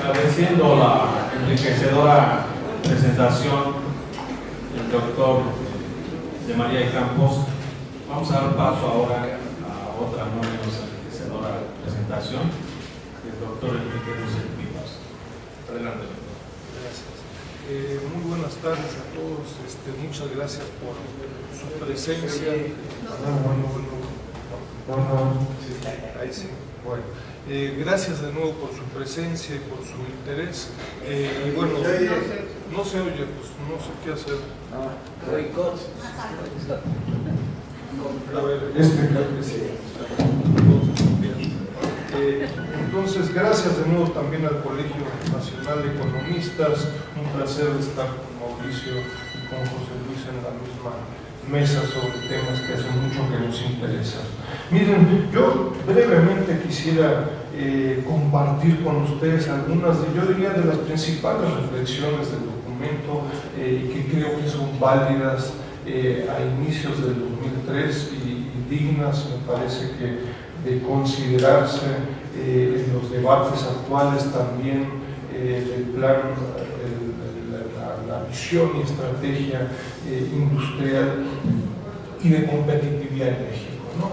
agradeciendo la enriquecedora presentación del doctor de María de Campos, vamos a dar paso ahora a otra no menos enriquecedora presentación del doctor Enrique Dussel Pivas. Adelante, doctor. Gracias. Muy buenas tardes a todos. Muchas gracias por su presencia. Ahí sí. Bueno, gracias de nuevo por su presencia y por su interés. Y bueno, no se oye, pues no sé qué hacer. A ver, creo que sí. Entonces, gracias de nuevo también al Colegio Nacional de Economistas. Un placer estar con Mauricio y con José Luis en la misma mesa sobre temas que hace mucho que nos interesan. Miren, yo brevemente quisiera compartir con ustedes algunas de, yo diría, de las principales reflexiones del documento que creo que son válidas a inicios del 2003 y dignas, me parece que, de considerarse en los debates actuales también del plan, la visión y estrategia industrial y de competitividad en México, ¿no?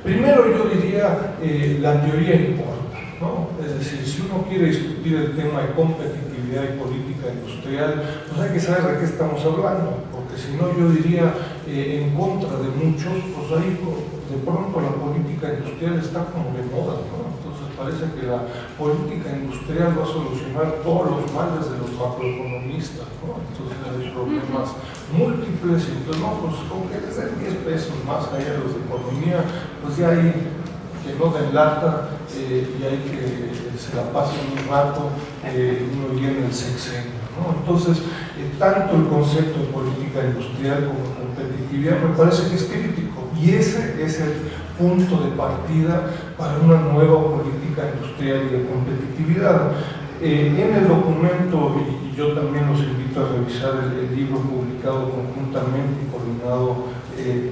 Primero yo diría, la teoría importa, ¿no? Es decir, si uno quiere discutir el tema de competitividad y política industrial, pues hay que saber de qué estamos hablando, porque si no yo diría, en contra de muchos, pues ahí de pronto la política industrial está como de moda, ¿no? Entonces parece que la política industrial va a solucionar todos los males de los macroeconomistas, ¿no? Entonces hay problemas múltiples y entonces no, pues con que les den 10 pesos más allá de los de economía, pues ya hay que no den lata y hay que se la pasen un rato, uno viene el sexenio, ¿no? Entonces, tanto el concepto de política industrial como competitividad me parece que es crítico y ese es el punto de partida para una nueva política industrial y de competitividad. En el documento, y yo también los invito a revisar el libro publicado conjuntamente y coordinado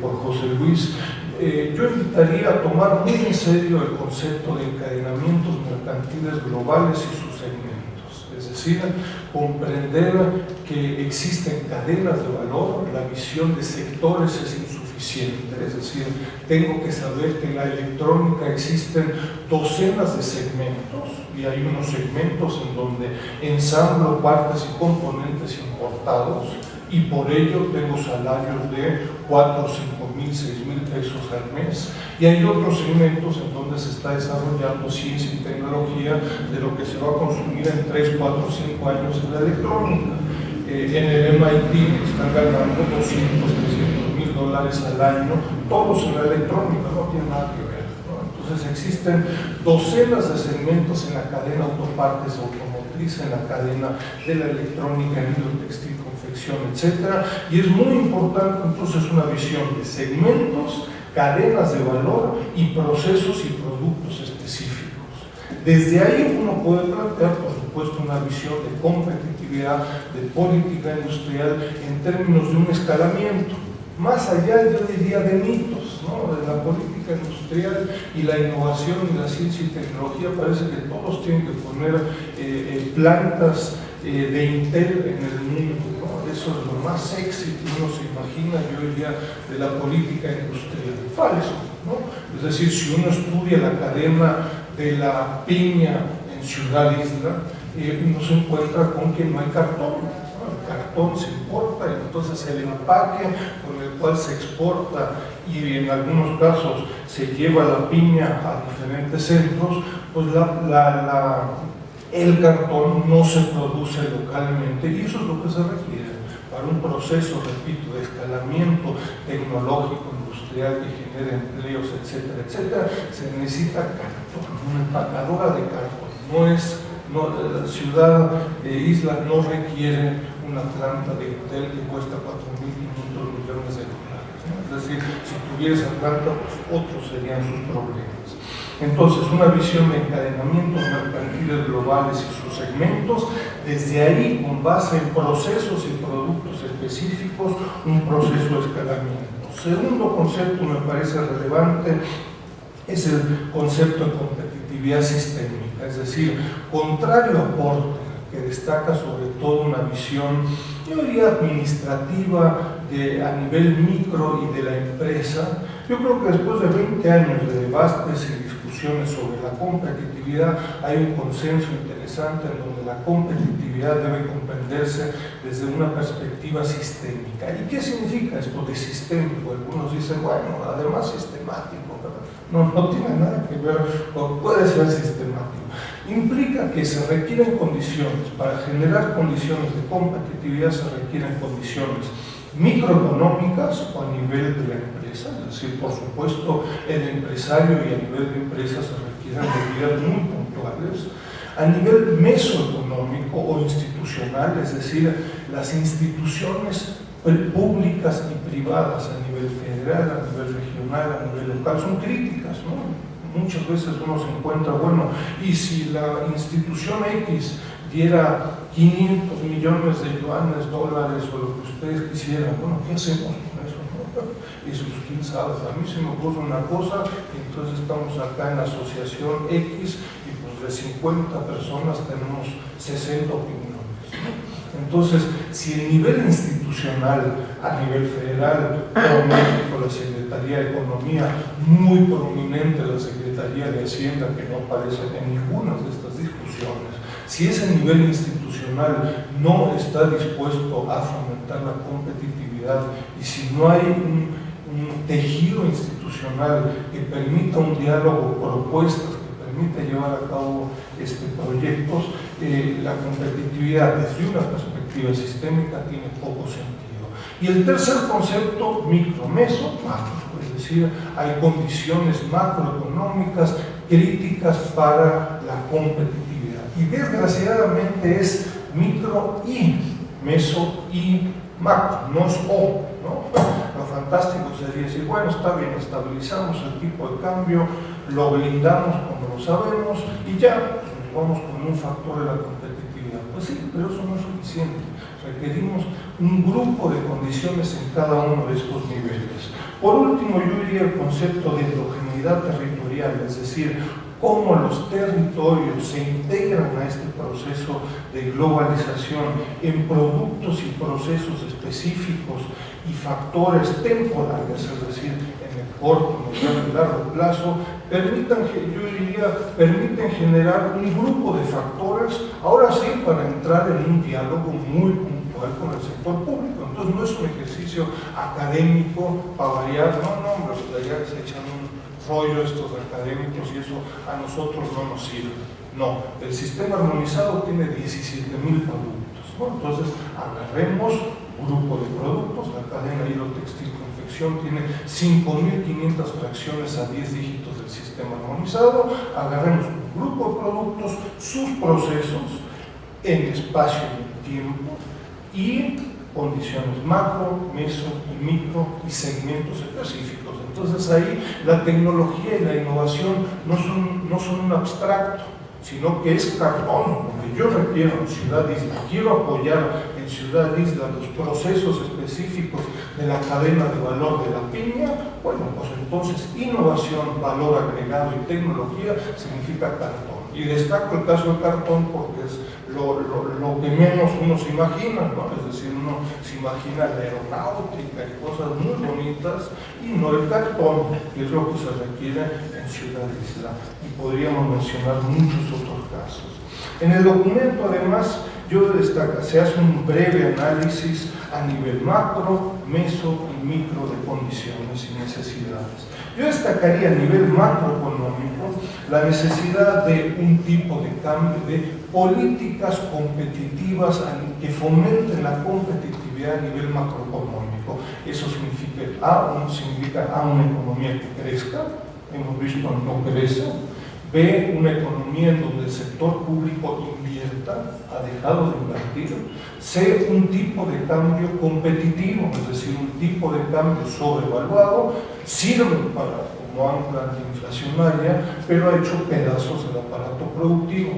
por José Luis, yo invitaría a tomar muy en serio el concepto de encadenamientos mercantiles globales y sus segmentos, es decir, comprender que existen cadenas de valor, la visión de sectores es insuficiente, es decir, tengo que saber que en la electrónica existen docenas de segmentos y hay unos segmentos en donde ensamblo partes y componentes importados y por ello tengo salarios de 4, 5 mil, 6 mil pesos al mes. Y hay otros segmentos en donde se está desarrollando ciencia y tecnología de lo que se va a consumir en 3, 4, 5 años en la electrónica. En el MIT están ganando 200, 300 mil dólares al año, todos en la electrónica, no tiene nada que ver, ¿no? Entonces existen docenas de segmentos en la cadena autopartes automotriz, en la cadena de la electrónica, en hilo textil, confección, etc. Y es muy importante entonces una visión de segmentos, cadenas de valor y procesos y productos específicos. Desde ahí uno puede plantear, por supuesto, una visión de competitividad, de política industrial en términos de un escalamiento. Más allá, yo diría, de mitos, ¿no? De la política industrial y la innovación y la ciencia y tecnología, parece que todos tienen que poner plantas de Intel en el mundo, ¿no? Eso es lo más sexy que uno se imagina, yo diría, de la política industrial. Falso, ¿no? Es decir, si uno estudia la cadena de la piña en Ciudad Isla, uno se encuentra con que no hay cartón, ¿no? El cartón se importa y entonces el empaque con el cual se exporta y en algunos casos se lleva la piña a diferentes centros, pues el cartón no se produce localmente y eso es lo que se requiere para un proceso, repito, de escalamiento tecnológico, industrial que genere empleos, etcétera, etcétera. Se necesita cartón, una empacadora de cartón. La ciudad de Isla no requiere una planta de Intel que cuesta 4.500 millones de dólares, ¿no? Es decir, si tuviera esa planta, pues otros serían sus problemas. Entonces, una visión de encadenamientos mercantiles globales y sus segmentos, desde ahí, con base en procesos y productos específicos, un proceso de escalamiento. Segundo concepto me parece relevante es el concepto de competitividad sistémica. Es decir, contrario a Porter, que destaca sobre todo una visión, yo diría, administrativa a nivel micro y de la empresa, yo creo que después de 20 años de debates y discusiones sobre la competitividad, hay un consenso interesante en donde la competitividad debe comprenderse desde una perspectiva sistémica. ¿Y qué significa esto de sistémico? Algunos dicen, bueno, además sistemático, ¿verdad? No tiene nada que ver con, puede ser sistemático. Implica que se requieren condiciones, para generar condiciones de competitividad se requieren condiciones microeconómicas o a nivel de la empresa, es decir, por supuesto, el empresario y a nivel de empresa se requieren medidas muy puntuales. A nivel mesoeconómico o institucional, es decir, las instituciones públicas y privadas a nivel federal, a nivel regional, a nivel local, son críticas, ¿no? Muchas veces uno se encuentra, bueno, y si la institución X diera 500 millones de yuanes, dólares o lo que ustedes quisieran, bueno, ¿qué hacemos con eso? Y eso, quién sabe, a mí se me ocurre una cosa, y entonces estamos acá en la asociación X y pues de 50 personas tenemos 60 opiniones. Entonces, si el nivel institucional a nivel federal, por México, la Secretaría de Economía, muy prominente la Secretaría de Hacienda, que no aparece en ninguna de estas discusiones, si ese nivel institucional no está dispuesto a fomentar la competitividad y si no hay un tejido institucional que permita un diálogo, propuestas, permite llevar a cabo proyectos, la competitividad desde una perspectiva sistémica tiene poco sentido. Y el tercer concepto, micro, meso, macro, es decir, hay condiciones macroeconómicas críticas para la competitividad. Y desgraciadamente es micro y meso y macro, no es o, ¿no? Lo fantástico sería decir, bueno, está bien, estabilizamos el tipo de cambio, lo blindamos como lo sabemos y ya nos vamos con un factor de la competitividad. Pues sí, pero eso no es suficiente. Requerimos un grupo de condiciones en cada uno de estos niveles. Por último, yo diría el concepto de heterogeneidad territorial, es decir, cómo los territorios se integran a este proceso de globalización en productos y procesos específicos y factores temporales, es decir, en el corto, mediano y largo plazo, permiten generar un grupo de factores, ahora sí, para entrar en un diálogo muy puntual con el sector público. Entonces no es un ejercicio académico para variar, no, ya se echan un rollo estos académicos y eso a nosotros no nos sirve. No, el sistema armonizado tiene 17,000 productos, ¿no? Entonces agarremos grupo de productos, la cadena hilo textil confección tiene 5,500 fracciones a 10 dígitos del sistema armonizado, agarremos un grupo de productos, sus procesos en espacio y tiempo y condiciones macro, meso y micro y segmentos específicos. Entonces ahí la tecnología y la innovación no son un abstracto, sino que es cartón, porque yo requiero en Ciudad Isla, quiero apoyar en Ciudad Isla los procesos específicos de la cadena de valor de la piña, bueno, pues entonces innovación, valor agregado y tecnología significa cartón. Y destaco el caso del cartón porque es lo que menos uno se imagina, ¿no? Es decir, uno se imagina la aeronáutica y cosas muy bonitas y no el cartón, que es lo que se requiere en Ciudad Isla. Y podríamos mencionar muchos otros casos. En el documento, además, yo destaco, se hace un breve análisis a nivel macro, meso y micro de condiciones y necesidades. Yo destacaría a nivel macroeconómico la necesidad de un tipo de cambio de políticas competitivas que fomenten la competitividad a nivel macroeconómico. Eso significa una economía que crezca, hemos visto no crece. B, una economía en donde el sector público invierta, ha dejado de invertir. C, un tipo de cambio competitivo, es decir, un tipo de cambio sobrevaluado, sirve como ancla antiinflacionaria, pero ha hecho pedazos del aparato productivo.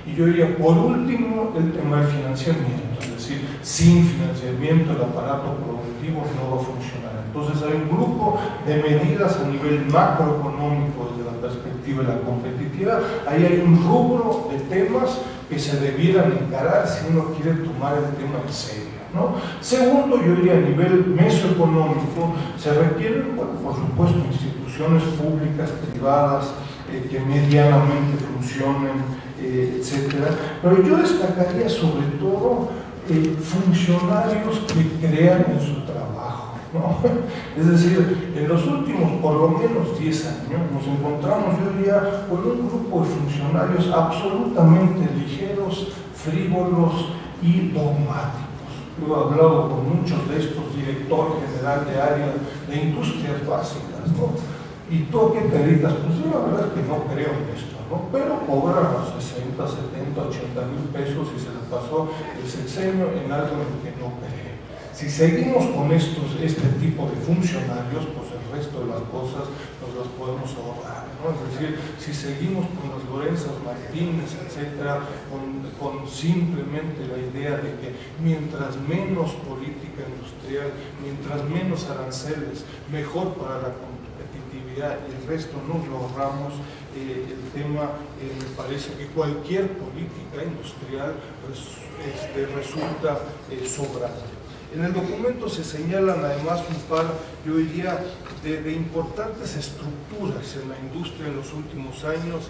Y yo diría, por último, el tema del financiamiento, es decir, sin financiamiento el aparato productivo no va a funcionar. Entonces hay un grupo de medidas a nivel macroeconómico desde la perspectiva de la competitividad. Ahí hay un rubro de temas que se debieran encarar si uno quiere tomar el tema en serio, ¿no? Segundo, yo diría a nivel mesoeconómico, se requieren, bueno, por supuesto, instituciones públicas, privadas, que medianamente funcionen, etcétera. Pero yo destacaría sobre todo funcionarios que crean en su trabajo, ¿no? Es decir, en los últimos por lo menos 10 años nos encontramos, yo diría, con un grupo de funcionarios absolutamente ligeros, frívolos y dogmáticos. Yo he hablado con muchos de estos, director general de área de industrias básicas, ¿no? ¿Y tú a qué te dedicas? Pues yo la verdad es que no creo en esto, ¿no? Pero cobran los 60, 70, 80 mil pesos y se les pasó el sexenio en algo en lo que no cree. Si seguimos con este tipo de funcionarios, pues el resto de las cosas nos las podemos ahorrar, ¿no? Es decir, si seguimos con las Lorenzas Martínez, etcétera, con simplemente la idea de que mientras menos política industrial, mientras menos aranceles, mejor para la competitividad y el resto nos lo ahorramos, el tema me parece que cualquier política industrial resulta sobrante. En el documento se señalan además un par, yo diría, de importantes estructuras en la industria en los últimos años.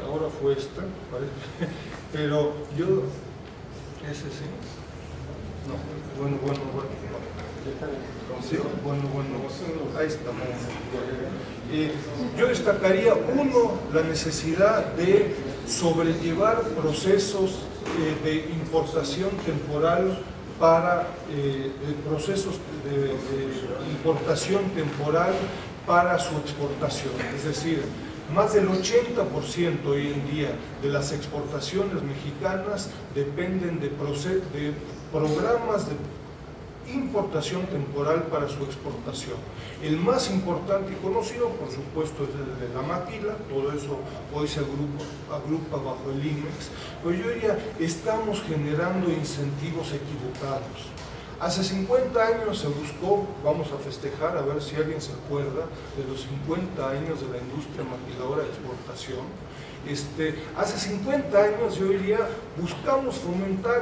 Ahora fue esta, parece, pero yo, ese sí, no, bueno. Sí, bueno, ahí está. Yo destacaría, uno, la necesidad de sobrellevar procesos de importación temporal procesos de importación temporal para su exportación. Es decir, más del 80% hoy en día de las exportaciones mexicanas dependen de programas de importación temporal para su exportación. El más importante y conocido, por supuesto, es el de la maquila. Todo eso hoy se agrupa bajo el IMEX, pero yo diría, estamos generando incentivos equivocados. Hace 50 años se buscó, vamos a festejar, a ver si alguien se acuerda, de los 50 años de la industria maquiladora de exportación. Hace 50 años, yo diría, buscamos fomentar,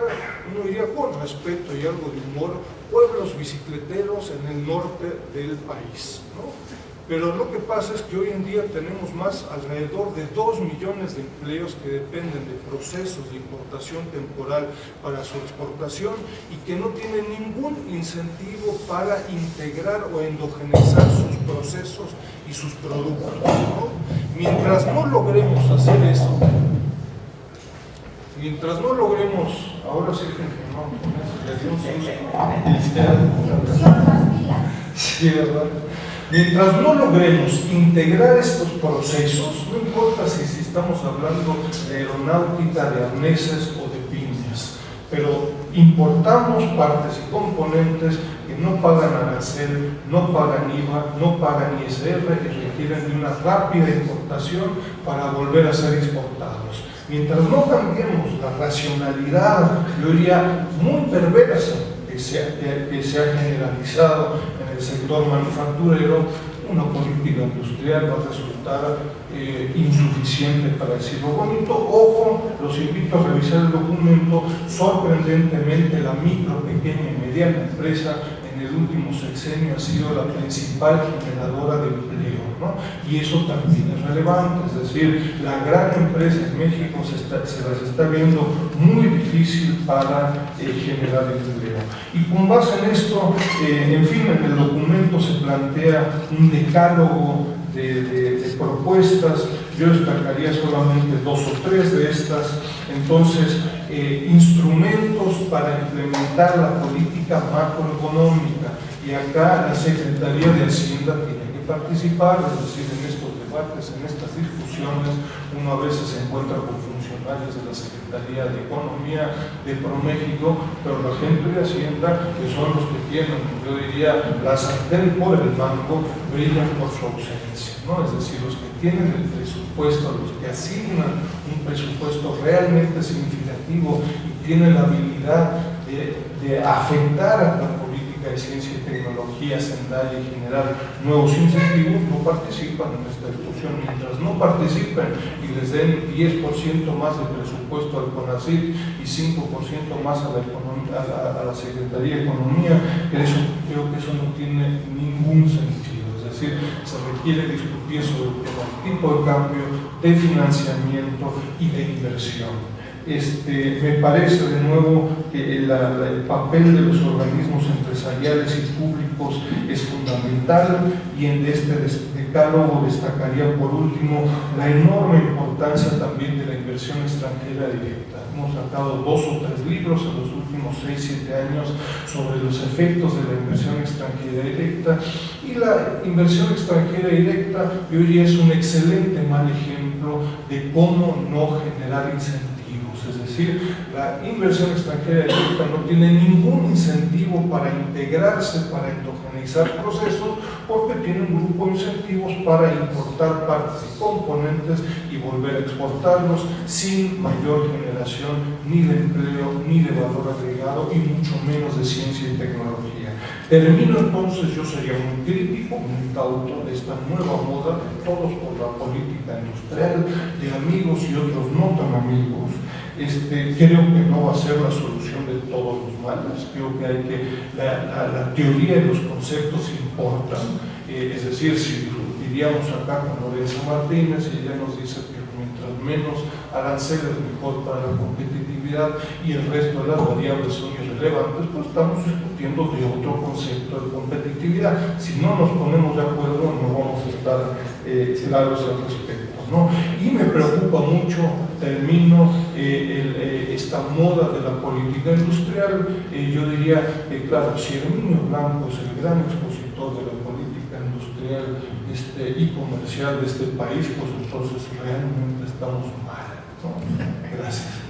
uno diría con respeto y algo de humor, pueblos bicicleteros en el norte del país, ¿no? Pero lo que pasa es que hoy en día tenemos alrededor de 2 millones de empleos que dependen de procesos de importación temporal para su exportación y que no tienen ningún incentivo para integrar o endogenizar sus procesos y sus productos, ¿no? Mientras no logremos hacer eso, ahora sí que no, sí, ¿verdad? Mientras no logremos integrar estos procesos, no importa si estamos hablando de aeronáutica, de arneses o de piñas, pero importamos partes y componentes que no pagan arancel, no pagan IVA, no pagan ISR y requieren de una rápida importación para volver a ser exportados. Mientras no cambiemos la racionalidad, yo diría, muy perversa que se ha generalizado en el sector manufacturero, una política industrial va a resultar insuficiente, para decirlo bonito. Ojo, los invito a revisar el documento. Sorprendentemente, la micro, pequeña y mediana empresa en el último sexenio ha sido la principal generadora de empleo, ¿no? Y eso también es relevante, es decir, la gran empresa en México se las está viendo muy difícil para generar empleo. Y con base en esto, en fin, en el documento se plantea un decálogo de propuestas. Yo destacaría solamente 2 o 3 de estas. Entonces, instrumentos para implementar la política macroeconómica, y acá la Secretaría de Hacienda tiene que participar, es decir, en estos debates, en estas discusiones. Uno a veces se encuentra con funcionarios de la Secretaría de Economía de ProMéxico, pero la gente de Hacienda, que son los que tienen, yo diría, la sartén por el mango, brillan por su ausencia, ¿no? Es decir, los que tienen el presupuesto, los que asignan un presupuesto realmente significativo y tienen la habilidad de afectar a la política de ciencia y tecnología, Sendai en general, nuevos incentivos, no participan en esta discusión. Mientras no participen y les den 10% más de presupuesto al CONACYT y 5% más a la Secretaría de Economía, creo que eso no tiene ningún sentido. Es decir, se requiere discutir sobre el tipo de cambio, de financiamiento y de inversión. Me parece de nuevo que el papel de los organismos empresariales y públicos es fundamental, y en este decálogo destacaría por último la enorme importancia también de la inversión extranjera directa. Hemos sacado 2 o 3 libros en los últimos 6-7 años sobre los efectos de la inversión extranjera directa, y la inversión extranjera directa yo diría es un excelente mal ejemplo de cómo no generar incentivos. Es decir, la inversión extranjera directa no tiene ningún incentivo para integrarse, para endogeneizar procesos, porque tiene un grupo de incentivos para importar partes y componentes y volver a exportarlos sin mayor generación ni de empleo, ni de valor agregado, y mucho menos de ciencia y tecnología. Termino entonces, yo sería muy crítico, muy cauto de esta nueva moda de todos por la política industrial, de amigos y otros no tan amigos. Creo que no va a ser la solución de todos los males. Creo que la teoría y los conceptos importan. Es decir, si diríamos acá con Lorenzo Martínez, y ella nos dice que mientras menos aranceles mejor para la competitividad y el resto de las variables son irrelevantes, pues estamos discutiendo de otro concepto de competitividad. Si no nos ponemos de acuerdo, no vamos a estar claros al respecto, ¿no? Y me preocupa mucho, termino, esta moda de la política industrial. Yo diría, claro, si Herminio Blanco es el gran expositor de la política industrial y comercial de este país, pues entonces realmente estamos mal, ¿no? Gracias.